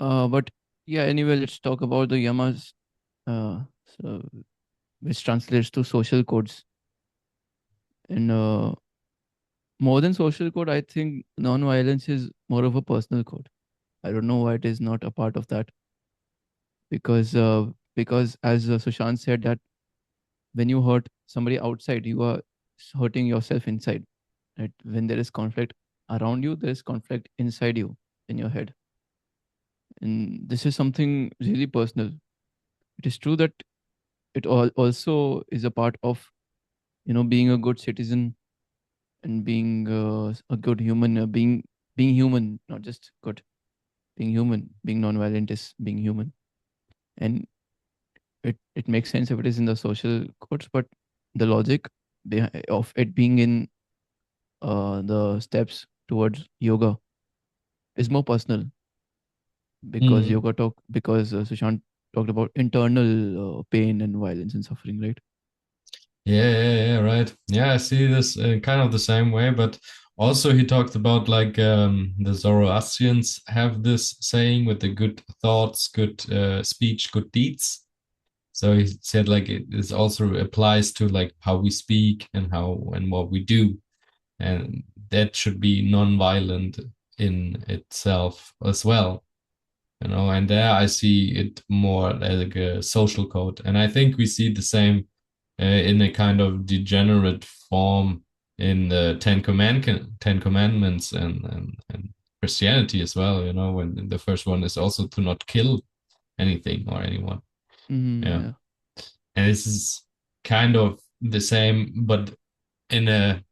But yeah, anyway, let's talk about the Yamas, uh, so, which translates to social codes. And more than social code, I think non-violence is more of a personal code. I don't know why it is not a part of that, because as Sushant said that when you hurt somebody outside, you are hurting yourself inside. Right? When there is conflict around you, there is conflict inside you in your head, and this is something really personal. It is true that it also is a part of being a good citizen and being a good human, being human, not just good, being human, being non-violent is being human. And it makes sense if it is in the social codes, but the logic of it being in the steps towards yoga is more personal, because Mm. yoga talk because Sushant talked about internal pain and violence and suffering, right? Yeah, right. Yeah, I see this kind of the same way, but also he talked about like the Zoroastrians have this saying with the good thoughts, good speech, good deeds. So he said like it is also applies to like how we speak and how and what we do, and that should be non-violent in itself as well. And there I see it more like a social code, and I think we see the same in a kind of degenerate form in the Ten Commandments and Christianity as well. When the first one is also to not kill anything or anyone. Yeah, Yeah. and this is kind of the same, but in a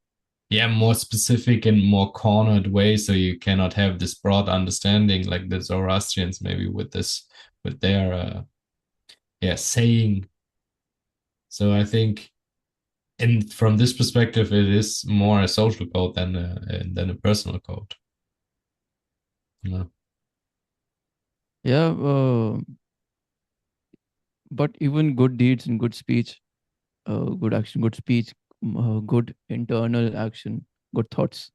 more specific and more cornered way, so you cannot have this broad understanding like the Zoroastrians maybe with their saying. So I think, and from this perspective, it is more a social code than a personal code. Yeah. Yeah, but even good deeds and good speech, good action, good speech, good internal action, good thoughts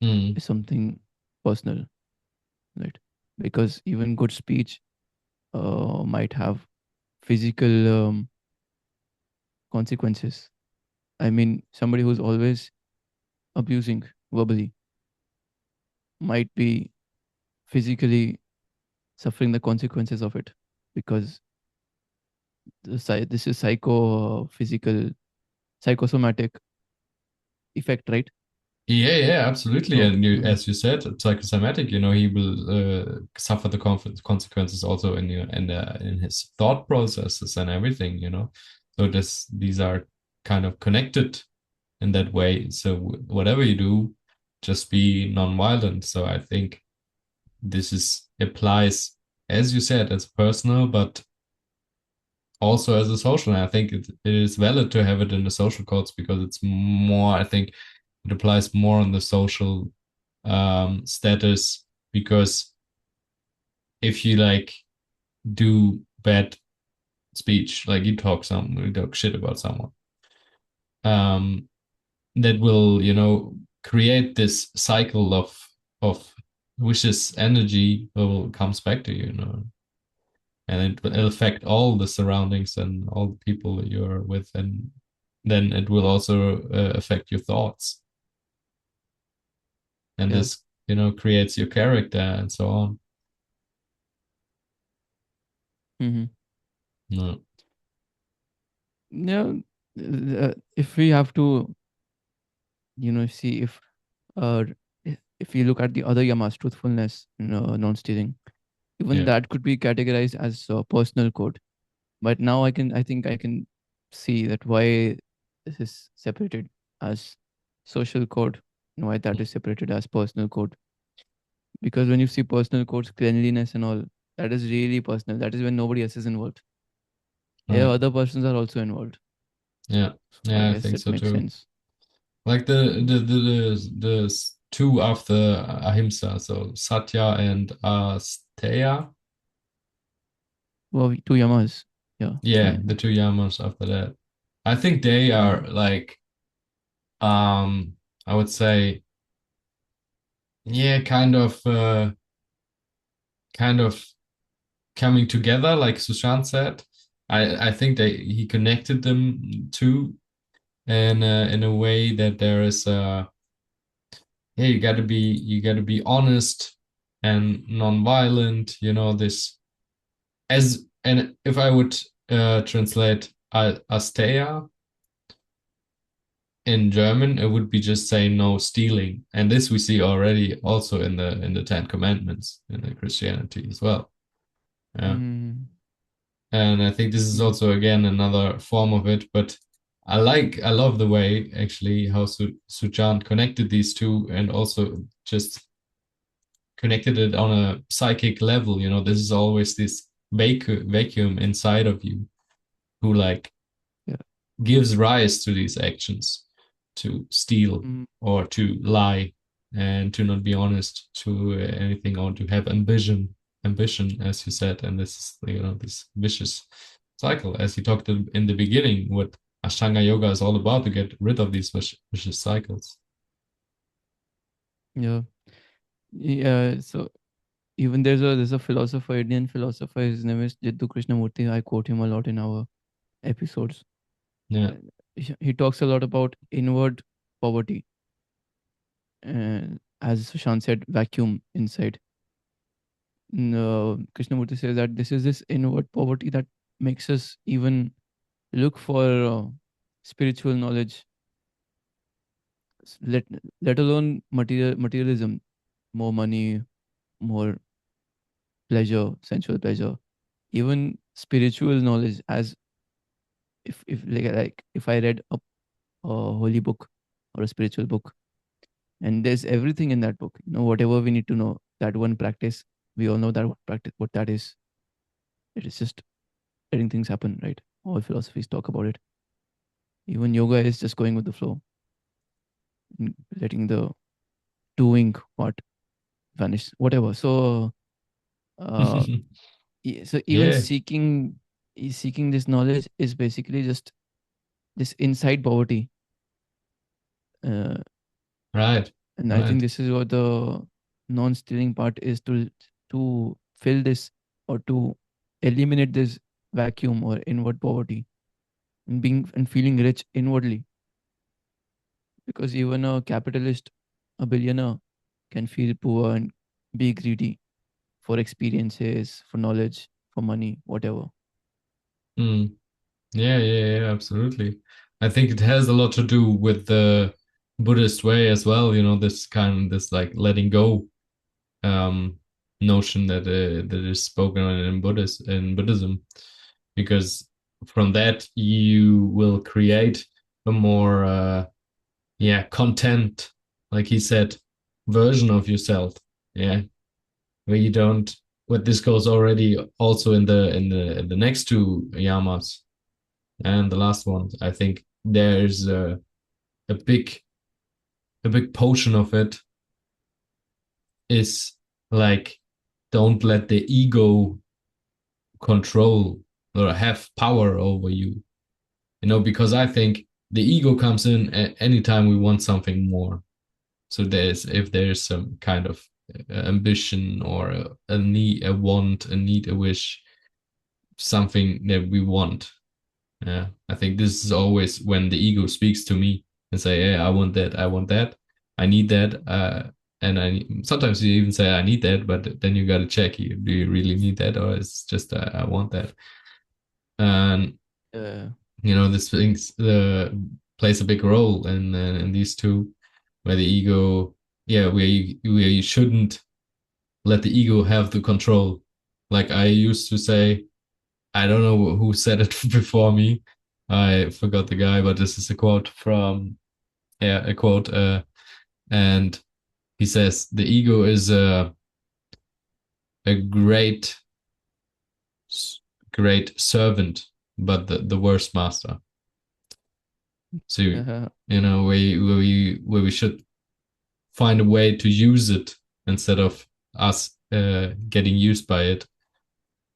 Mm. is something personal, right? Because even good speech might have physical consequences. I mean, somebody who's always abusing verbally might be physically suffering the consequences of it, because this is physical, psychosomatic effect, right? Yeah, absolutely. So, And as you said, psychosomatic, he will suffer the consequences also in his thought processes and everything. So these are kind of connected in that way. So whatever you do, just be non-violent. So I think this is applies, as you said, as personal, but also as a social. And I think it is valid to have it in the social codes because it's more, I think it applies more on the social status, because if you like do bad speech, like you talk shit about someone, um, that will, create this cycle of vicious energy will comes back to you, and it will affect all the surroundings and all the people you're with, and then it will also affect your thoughts, and yeah. this creates your character and so on. Hmm. No. Yeah. If we have to, see uh, if you look at the other yamas, truthfulness, non-stealing, even Yeah. that could be categorized as a personal code. But now I think I can see that why this is separated as social code and why that is separated as personal code. Because when you see personal codes, cleanliness and all, that is really personal. That is when nobody else is involved. Yeah, Right. other persons are also involved. Yeah. So I Yeah, I guess think it so makes too. sense. Like the two after ahimsa, so satya and asteya. Well, two yamas. Yeah, Yeah, the fine. two yamas after that. I think they are Mm. like I would say, yeah, kind of coming together, like Sushant said. I think that he connected them too, and in a way that there is yeah, you got to be honest and non-violent. You know this as and if I would translate Asteya in German, it would be just saying no stealing, and this we see already also in the Ten Commandments in the Christianity as well. Yeah. Mm, And I think this is yeah. also again another form of it. But I love the way actually how Suchant connected these two and also just connected it on a psychic level. You know, this is always this vacuum inside of you who like Yeah. gives rise to these actions to steal Mm, or to lie and to not be honest to anything or to have ambition as you said, and this is, you know, this vicious cycle as you talked in the beginning, what Ashtanga yoga is all about, to get rid of these vicious cycles. yeah. Yeah. So even there's a philosopher, Indian philosopher. His name is Jiddu Krishnamurti. I quote him a lot in our episodes. Yeah. He talks a lot about inward poverty, and as Sushant said, vacuum inside. Krishnamurti says that this is this inward poverty that makes us even look for spiritual knowledge, let let alone materialism, more money, more pleasure, sensual pleasure, even spiritual knowledge. As if like if I read a holy book or a spiritual book, and there's everything in that book, whatever we need to know, that one practice, we all know that what that is. It is just letting things happen, right? All philosophies talk about it. Even yoga is just going with the flow, letting the doing part vanish, whatever. So uh so even Yeah. seeking this knowledge is basically just this inside poverty. uh, Right. and I think Right. this is what the non-stealing part is, to fill this, or to eliminate this vacuum or inward poverty, and being and feeling rich inwardly. Because even a capitalist, a billionaire, can feel poor and be greedy for experiences, for knowledge, for money, whatever. Mm. Yeah, yeah, yeah, absolutely. I think it has a lot to do with the Buddhist way as well, you know, this like letting go um notion that is spoken in Buddhism, because from that you will create a more yeah, content, like he said, version of yourself. Yeah, where you don't, what this goes already also in the next two yamas and the last one. I think there's a big a big portion of it is like, don't let the ego control or have power over you. You know, because I think the ego comes in at any time we want something more. So there's, if there's some kind of ambition or a need, a want, a need, a wish, something that we want. Yeah, I think this is always when the ego speaks to me and say, "Hey, I want that. I want that. I need that." And I sometimes you even say, "I need that," but then you got to check: do you really need that, or it's just I want that? And uh, you know, this things plays a big role in these two, where the ego, yeah, where you shouldn't let the ego have the control. Like I used to say, I don't know who said it before me. I forgot the guy, but this is a quote from, yeah, a quote, and he says the ego is a great servant, but the worst master. So uh, you know, where we should find a way to use it instead of us getting used by it.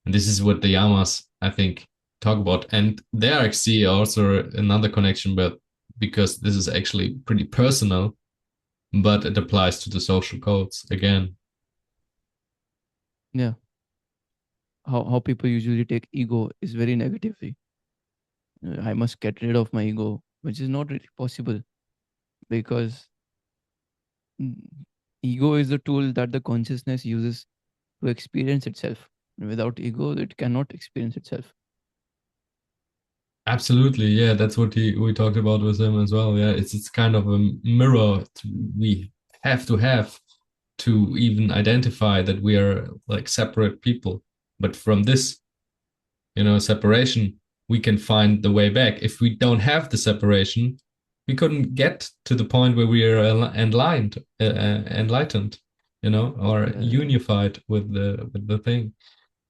And this is what the Yamas, I think, talk about. And there I see also another connection, but because this is actually pretty personal, but it applies to the social codes again. yeah. how people usually take ego is very negatively. I must get rid of my ego, which is not really possible, because mm, ego is the tool that the consciousness uses to experience itself. Without ego, it cannot experience itself. Absolutely, yeah, that's what he we talked about with him as well. Yeah, it's kind of a mirror we have to even identify that we are like separate people. But from this, separation, we can find the way back. If we don't have the separation, we couldn't get to the point where we are enlightened, or Yeah, unified with the thing.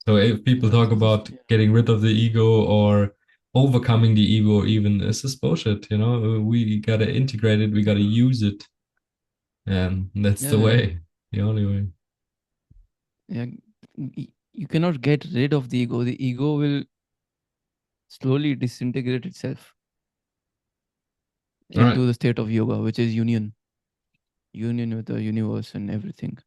So if people yeah, talk about yeah, getting rid of the ego or overcoming the ego, even, this is bullshit. We gotta integrate it, we gotta use it, and that's the yeah, way, the only way. yeah. You cannot get rid of the ego. The ego will slowly disintegrate itself All right. into the state of yoga, which is union with the universe and everything.